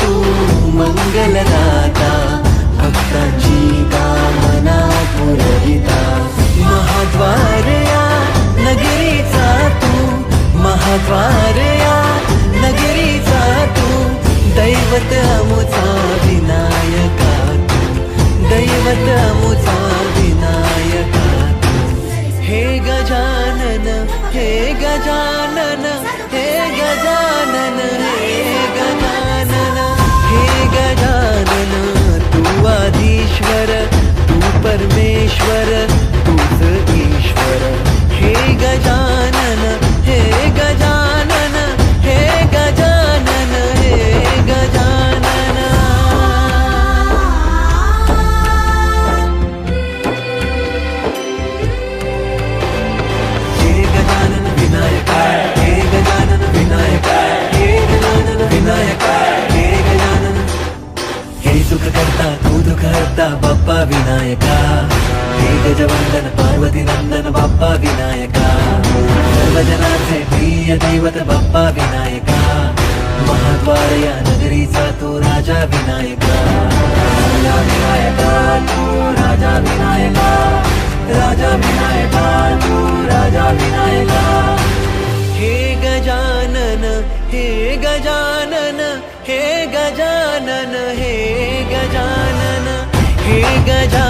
तू मंगलदाता, भक्तांची कामना पुरविता. महाद्वार या नगरीचा तू, महाद्वार या नगरीचा तू, दैवत अमुचा विनायका तू, दैवत अमुचा विनायका तू. हे गजानन, हे गजानन, हे गजानन, हे गजानन, हे गजानन. तू आधीश्वर, तू परमेश्वर, तूच ईश्वर. हे गजानन, हे गजानन, हे गजानन, हे गजानन. हे गजानन विनायका, हे गजानन विनायका, हे गजानन विनायका, हे गजानन. हे सुख करता तू दुःख हरता बाप्पा विनायका. हे गजवंदन पार्वती नंदन बाप्पा विनायका. सर्वजनांचे प्रिय दैवत बाप्पा विनायका. महाद्वार या नगरीचा तू राजा विनायका. राजा विनायका तू राजा विनायका, राजा विनायका तू राजा विनायका. हे गजानन, हे गजानन, हे गजानन, हे गजानन, हे गजानन.